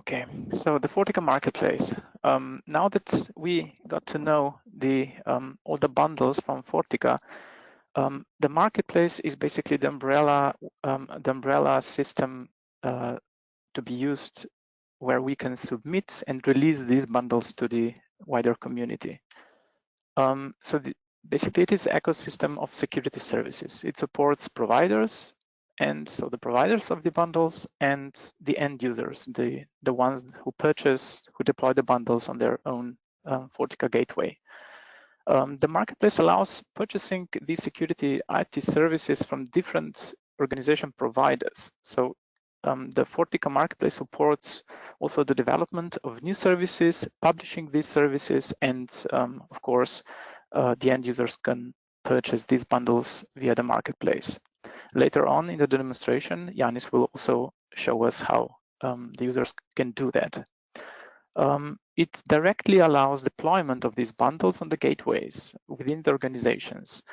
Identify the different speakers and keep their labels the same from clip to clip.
Speaker 1: Okay, so the FORTIKA Marketplace. Now that we got to know all the bundles from FORTIKA, the marketplace is basically the umbrella system to be used where we can submit and release these bundles to the wider community. Basically, it is an ecosystem of security services. It supports providers, and so the providers of the bundles and the end users, the ones who deploy the bundles on their own FORTIKA Gateway. The marketplace allows purchasing these security IT services from different organization providers. So the FORTIKA Marketplace supports also the development of new services, publishing these services, and of course, the end users can purchase these bundles via the marketplace. Later on in the demonstration, Yanis will also show us how the users can do that. It directly allows deployment of these bundles on the gateways within the organizations.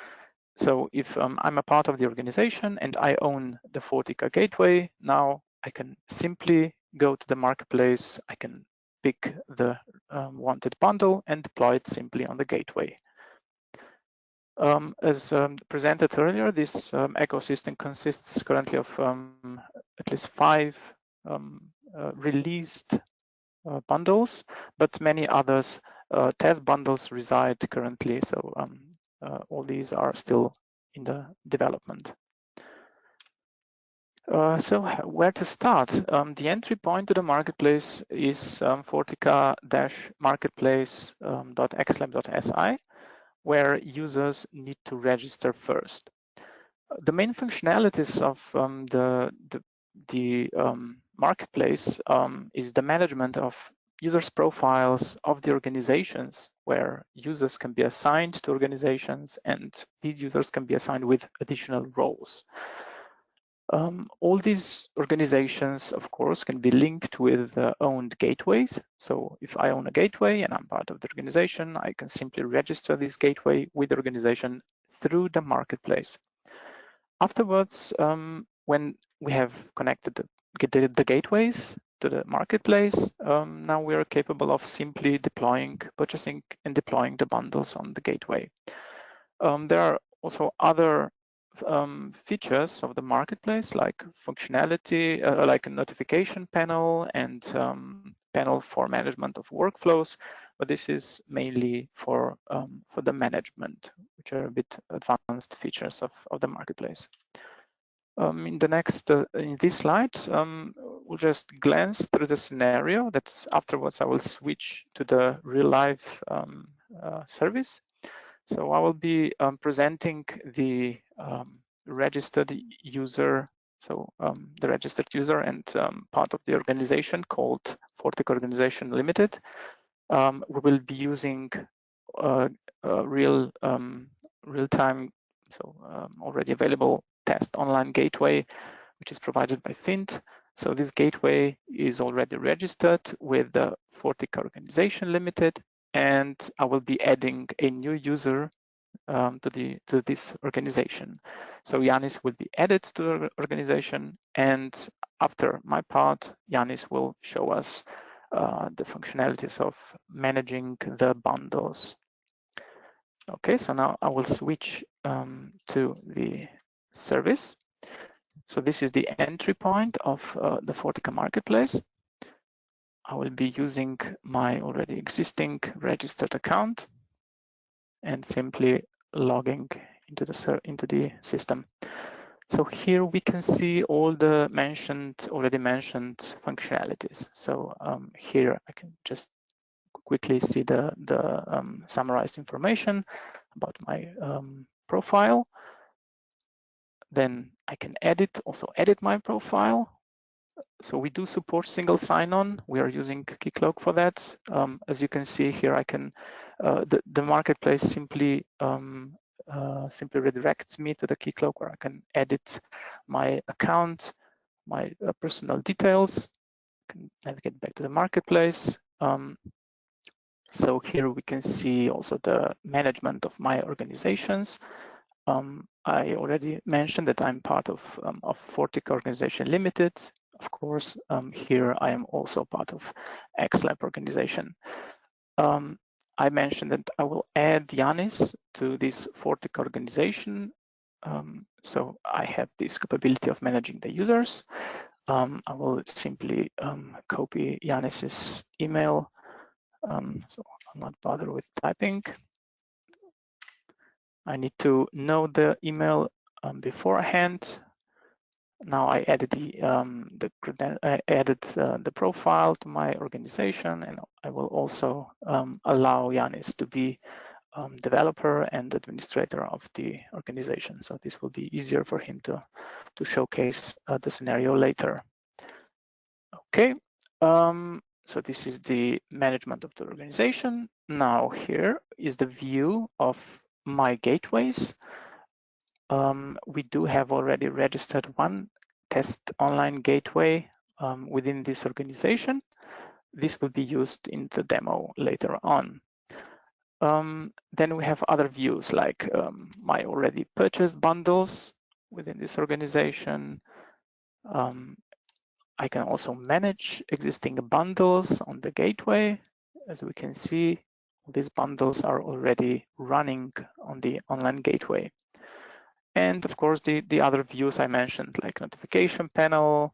Speaker 1: So if I'm a part of the organization and I own the FORTIKA Gateway, now I can simply go to the marketplace, I can pick the wanted bundle and deploy it simply on the gateway. As presented earlier, this ecosystem consists currently of at least 5 released bundles, but many others test bundles reside currently. So all these are still in the development. So where to start? The entry point to the marketplace is FORTIKA-marketplace.xlab.si, where users need to register first. The main functionalities of the marketplace is the management of users' profiles of the organizations, where users can be assigned to organizations and these users can be assigned with additional roles. All these organizations, of course, can be linked with owned gateways. So if I own a gateway and I'm part of the organization, I can simply register this gateway with the organization through the marketplace. Afterwards, when we have connected the gateways to the marketplace, now we are capable of simply purchasing and deploying the bundles on the gateway. There are also other features of the marketplace, like functionality, like a notification panel and panel for management of workflows, but this is mainly for the management, which are a bit advanced features of the marketplace. In this slide, we'll just glance through the scenario that afterwards I will switch to the real life service. So I will be presenting the registered user, the registered user and part of the organization called FORTIKA Organization Limited. We will be using real-time, already available test online gateway, which is provided by FINT. So this gateway is already registered with the FORTIKA Organization Limited, and I will be adding a new user to this organization. So Yanis will be added to the organization, and after my part, Yanis will show us the functionalities of managing the bundles. Okay, so now I will switch to the service. So this is the entry point of the FORTIKA Marketplace. I will be using my already existing registered account and simply logging into the system. So here we can see all the already mentioned functionalities. So here I can just quickly see the summarized information about my profile. Then I can also edit my profile. So we do support single sign-on. We are using Keycloak for that. As you can see here, I can the marketplace simply redirects me to the Keycloak where I can edit my account, my personal details. I can navigate back to the marketplace. So here we can see also the management of my organizations. I already mentioned that I'm part of FORTIKA Organization Limited. of course, here I am also part of XLab organization. I mentioned that I will add Yanis to this FORTIKA organization. So I have this capability of managing the users. I will simply copy Yanis's email. So I'll not bother with typing. I need to know the email beforehand. Now I added the profile to my organization, and I will also allow Yanis to be developer and administrator of the organization. So this will be easier for him to showcase the scenario later. Okay, so this is the management of the organization. Now here is the view of my gateways. We do have already registered one test online gateway within this organization. This will be used in the demo later on. Then we have other views like my already purchased bundles within this organization. I can also manage existing bundles on the gateway. As we can see, these bundles are already running on the online gateway. And of course, the other views I mentioned, like notification panel.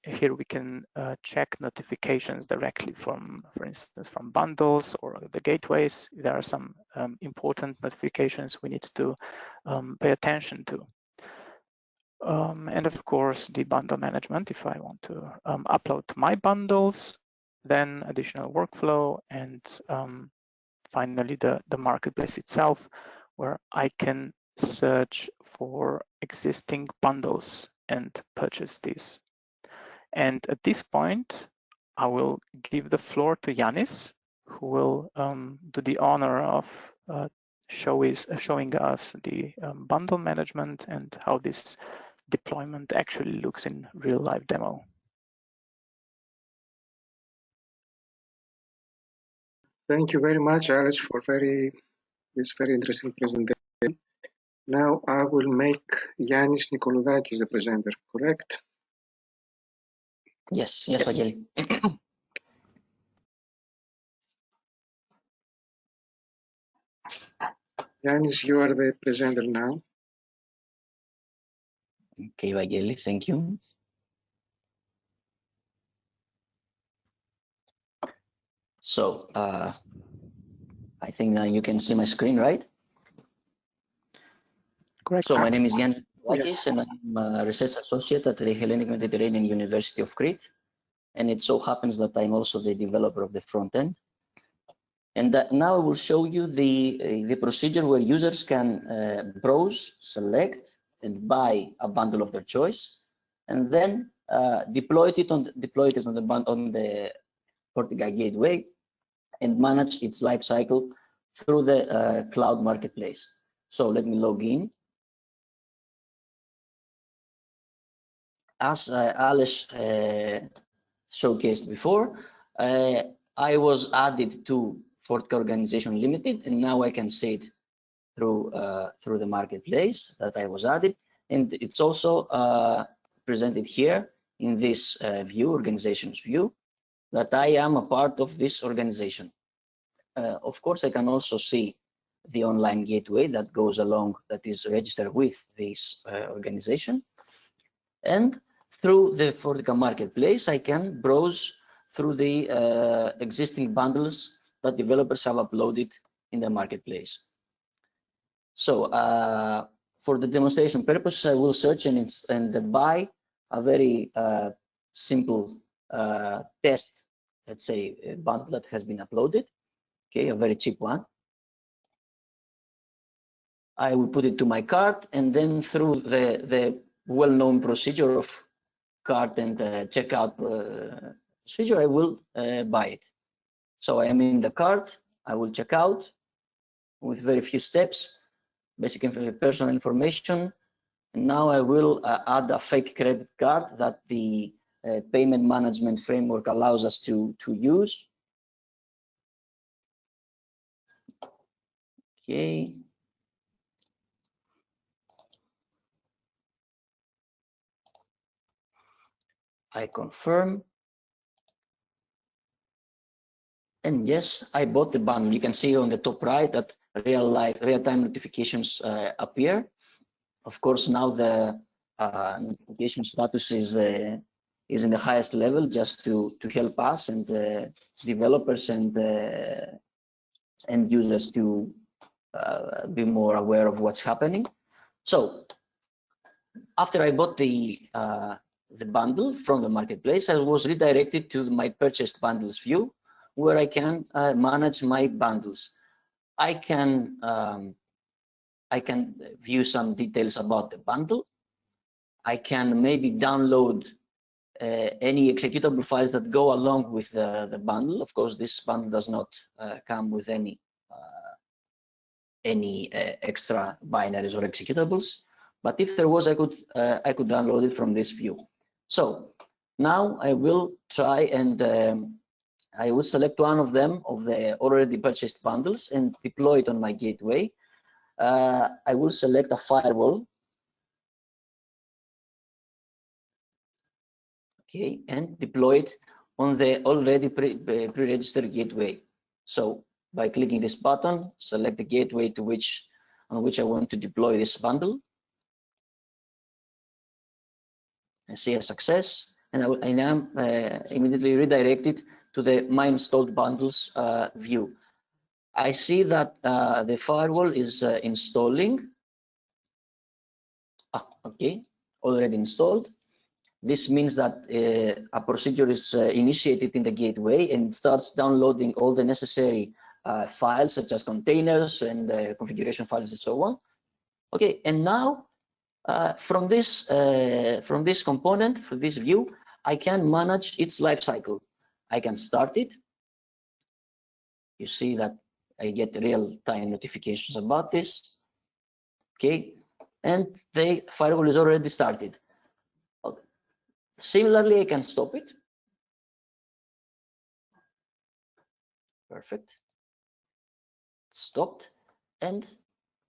Speaker 1: Here we can check notifications directly from, for instance, from bundles or the gateways. There are some important notifications we need to pay attention to. And of course, the bundle management, if I want to upload my bundles, then additional workflow, and finally the marketplace itself, where I can search for existing bundles and purchase these. And at this point, I will give the floor to Yanis, who will do the honor of showing us the bundle management and how this deployment actually looks in real life demo.
Speaker 2: Thank you very much, Alex, for this very interesting presentation. Now I will make Yannis Nikoloudakis the presenter, correct?
Speaker 3: Yes, Vangeli.
Speaker 2: Yannis, you are the presenter now.
Speaker 3: Okay, Vangeli, thank you. So, I think you can see my screen, right?
Speaker 1: Correct.
Speaker 3: So my name is Yannis Nikoloudakis,
Speaker 2: Yes.
Speaker 3: and I'm a research associate at the Hellenic Mediterranean University of Crete. And it so happens that I'm also the developer of the front end. And now I will show you the procedure where users can browse, select, and buy a bundle of their choice, and then deploy it on the FORTIKA Gateway and manage its life cycle through the cloud marketplace. So let me log in. As Alex showcased before, I was added to FORTIKA Organization Limited, and now I can see it through the marketplace that I was added, and it's also presented here in this view, organizations view, that I am a part of this organization. Of course, I can also see the online gateway that goes along, that is registered with this organization, and through the FORTIKA Marketplace, I can browse through the existing bundles that developers have uploaded in the marketplace. So for the demonstration purpose, I will search and buy a very simple test, let's say, bundle that has been uploaded. Okay, a very cheap one. I will put it to my cart, and then through the well-known procedure of cart and checkout procedure, I will buy it. So I am in the cart. I will check out with very few steps, basic personal information. And now I will add a fake credit card that the payment management framework allows us to use. Okay. I confirm. And yes, I bought the bundle. You can see on the top right that real-time notifications appear. Of course, now the notification status is in the highest level, just to help us and developers and end users to be more aware of what's happening. So after I bought the bundle from the marketplace, I was redirected to my purchased bundles view, where I can manage my bundles. I can view some details about the bundle. I can maybe download any executable files that go along with the bundle. Of course, this bundle does not come with any extra binaries or executables. But if there was, I could download it from this view. So now I will try and I will select one of them of the already purchased bundles and deploy it on my gateway. I will select a firewall. Okay, and deploy it on the already pre-registered gateway. So by clicking this button, select the gateway on which I want to deploy this bundle. I see a success, and I am immediately redirected to the My Installed Bundles view. I see that the firewall is installing. Okay, already installed. This means that a procedure is initiated in the gateway and starts downloading all the necessary files, such as containers and configuration files and so on. Okay, and now from this component, for this view, I can manage its lifecycle. I can start it. You see that I get real-time notifications about this. Okay, and the firewall is already started. Okay. Similarly, I can stop it. Perfect. Stopped. And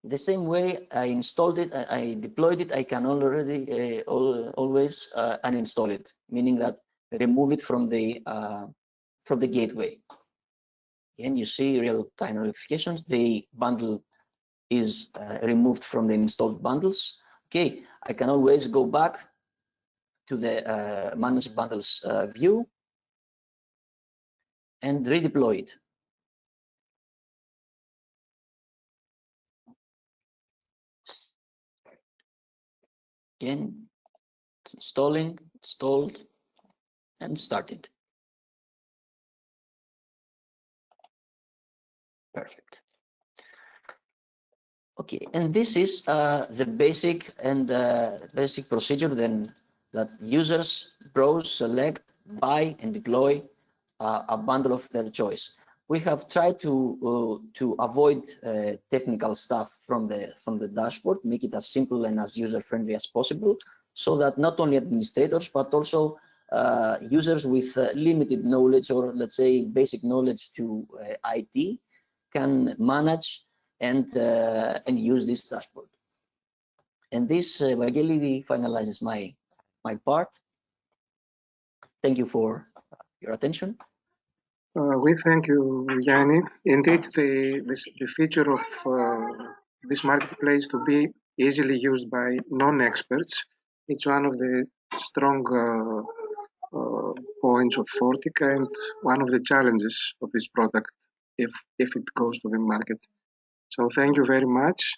Speaker 3: the same way I installed it, I deployed it, I can already always uninstall it, meaning that remove it from the gateway. And you see real-time notifications. The bundle is removed from the installed bundles. Okay, I can always go back to the manage bundles view and redeploy it. Again, it's installing, installed, and started. Perfect. Okay, and this is the basic procedure then that users browse, select, buy, and deploy a bundle of their choice. We have tried to avoid technical stuff from the dashboard, make it as simple and as user-friendly as possible, so that not only administrators but also users with limited knowledge, or let's say basic knowledge to IT, can manage and use this dashboard. And this Vangeli finalizes my part. Thank you for your attention.
Speaker 2: We thank you, Yanni. Indeed, the feature of this marketplace to be easily used by non-experts, it's one of the strong points of FORTIKA and one of the challenges of this product if it goes to the market. So thank you very much.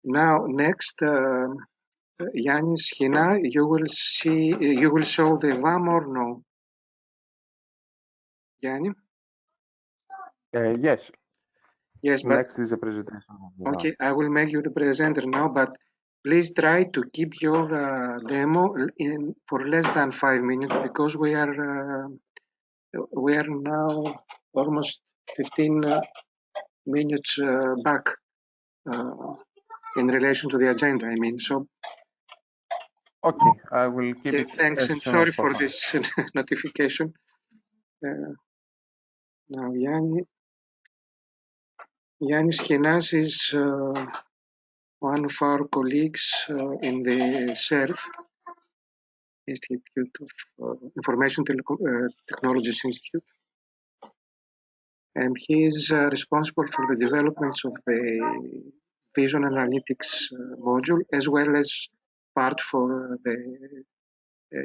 Speaker 2: Now, next, Yanni Schina, you will show the VAM or no? Yanni?
Speaker 4: Yes.
Speaker 2: Yes, but
Speaker 4: next is a presentation of the
Speaker 2: okay, I will make you the presenter now, but please try to keep your demo for less than 5 minutes, because we are now almost 15 minutes back in relation to the agenda. I mean, so.
Speaker 4: Okay, I will keep it.
Speaker 2: Thanks,
Speaker 4: as
Speaker 2: and
Speaker 4: soon
Speaker 2: sorry
Speaker 4: as
Speaker 2: for
Speaker 4: possible.
Speaker 2: this notification. Now, Yannis Chinas is one of our colleagues in the SERF. Institute of Information Technologies Institute. And he is responsible for the developments of the Vision Analytics module, as well as part for the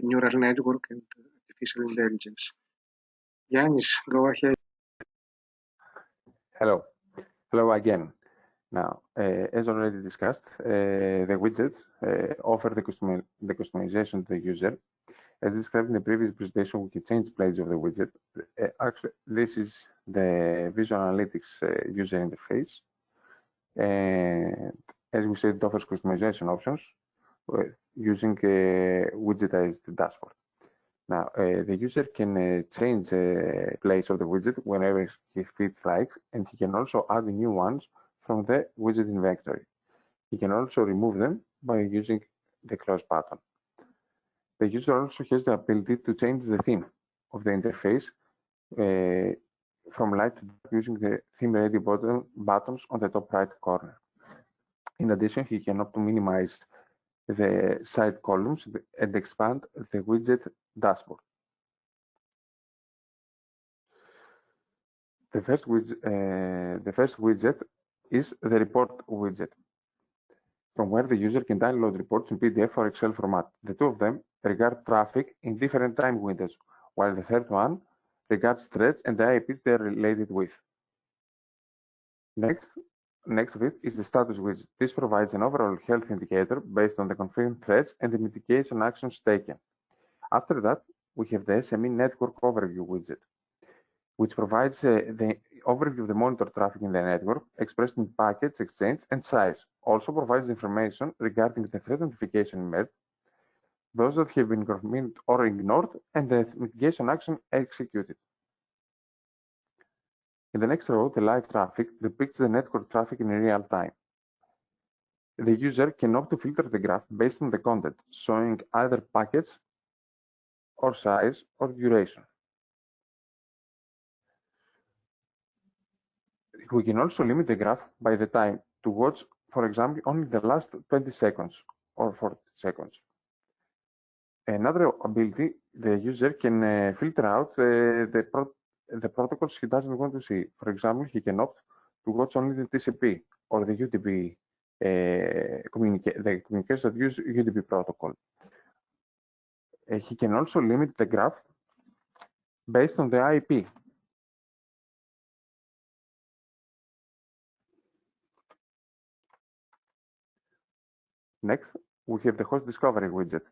Speaker 2: neural network and artificial intelligence. Yanis, go ahead.
Speaker 4: Hello. Hello again. Now, as already discussed, the widgets offer the customization to the user. As described in the previous presentation, we can change places of the widget. Actually, this is the Visual Analytics user interface. And as we said, it offers customization options using a widgetized dashboard. Now, the user can change the place of the widget whenever he feels like, and he can also add new ones from the widget inventory. He can also remove them by using the close button. The user also has the ability to change the theme of the interface from light to dark using the theme ready buttons on the top right corner. In addition, he can opt to minimize the side columns and expand the widget dashboard. The first widget is the report widget, from where the user can download reports in PDF or Excel format. The two of them regard traffic in different time windows, while the third one regards threads and the IPs they are related with. Next of it is the status widget. This provides an overall health indicator based on the confirmed threads and the mitigation actions taken. After that, we have the SME network overview widget, which provides the overview of the monitor traffic in the network, expressed in packets, exchange, and size. Also provides information regarding the threat notification merged, those that have been confirmed or ignored, and the mitigation action executed. In the next row, the live traffic depicts the network traffic in real time. The user can opt to filter the graph based on the content, showing either packets or size or duration. We can also limit the graph by the time to watch, for example, only the last 20 seconds or 40 seconds. Another ability, the user can filter out the protocols he doesn't want to see. For example, he can opt to watch only the TCP or the UDP, the communications that use UDP protocol. He can also limit the graph based on the IP. Next, we have the host discovery widget.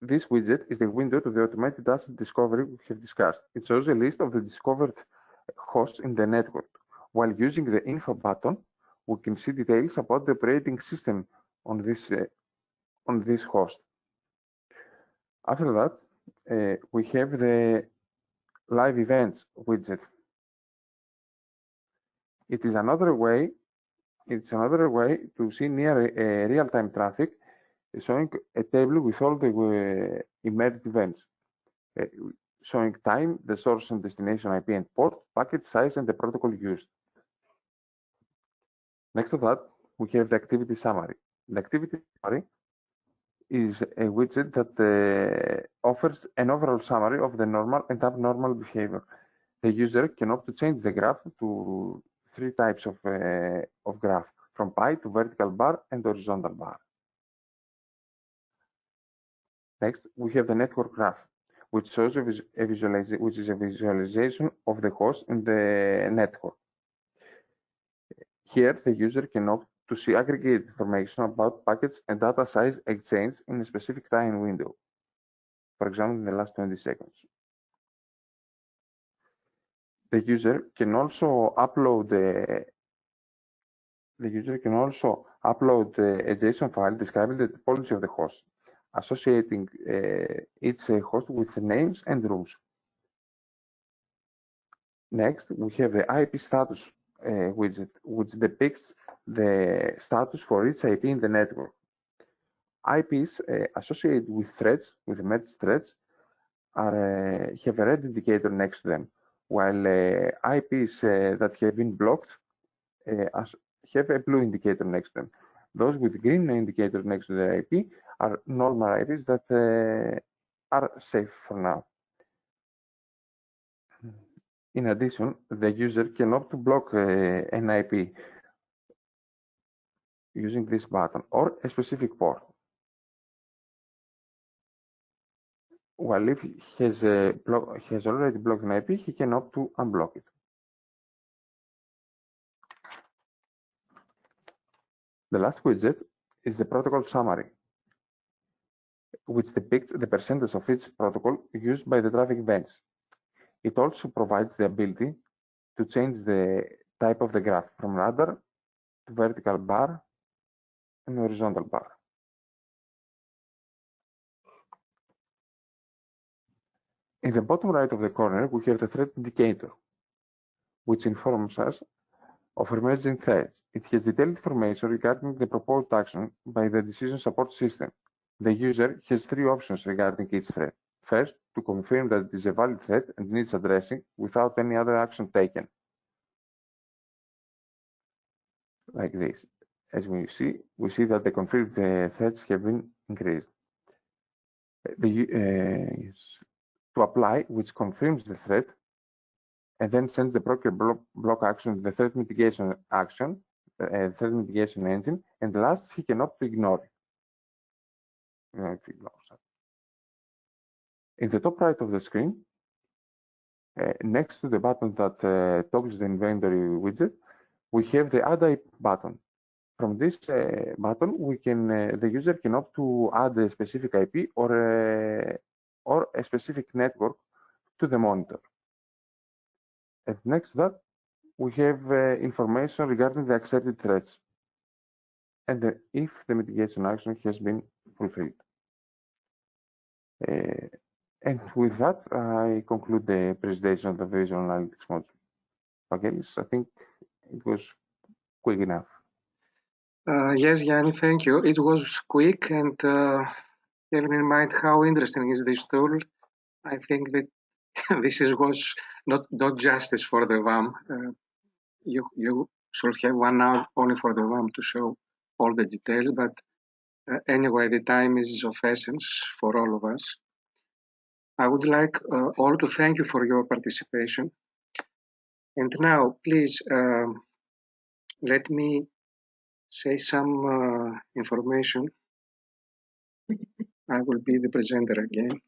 Speaker 4: This widget is the window to the automated asset discovery we have discussed. It shows a list of the discovered hosts in the network. While using the info button, we can see details about the operating system on this host. After that, we have the live events widget. It's another way to see near real-time traffic, showing a table with all the emerged events, showing time, the source and destination IP and port, packet size, and the protocol used. Next to that, we have the activity summary. The activity summary is a widget that offers an overall summary of the normal and abnormal behavior. The user can opt to change the graph to 3 types of graph, from pie to vertical bar and horizontal bar. Next, we have the network graph, which shows a visualization of the host in the network. Here, the user can opt to see aggregate information about packets and data size exchanged in a specific time window, for example, in the last 20 seconds. The user can also upload a JSON file describing the topology of the host, associating each host with names and rules. Next, we have the IP status widget, which depicts the status for each IP in the network. IPs associated with threads, with merged threads, have a red indicator next to them, while IPs that have been blocked have a blue indicator next to them. Those with green indicators next to their IP are normal IPs that are safe for now. In addition, the user can opt to block an IP using this button or a specific port. While if he has already blocked an IP, he can opt to unblock it. The last widget is the protocol summary, which depicts the percentage of each protocol used by the traffic events. It also provides the ability to change the type of the graph from ladder to vertical bar and horizontal bar. In the bottom right of the corner, we have the threat indicator, which informs us of emerging threats. It has detailed information regarding the proposed action by the decision support system. The user has three options regarding each threat. First, to confirm that it is a valid threat and needs addressing without any other action taken. Like this. As we see that the confirmed threats have been increased. To apply, which confirms the threat, and then sends the proper block action to the threat mitigation action, threat mitigation engine, and last, he can opt to ignore it. In the top right of the screen, next to the button that toggles the inventory widget, we have the Add IP button. From this button, the user can opt to add a specific IP or a specific network to the monitor. And next to that, we have information regarding the accepted threats and if the mitigation action has been fulfilled. And with that, I conclude the presentation of the visual analytics module. Okay, so I think it was quick enough.
Speaker 2: Yes, Yanni, thank you. It was quick, and having in mind how interesting is this tool, I think that this was not justice for the WAM. You should have 1 hour only for the WAM to show all the details, but anyway, the time is of essence for all of us. I would like all to thank you for your participation. And now, please, let me say some information. I will be the presenter again.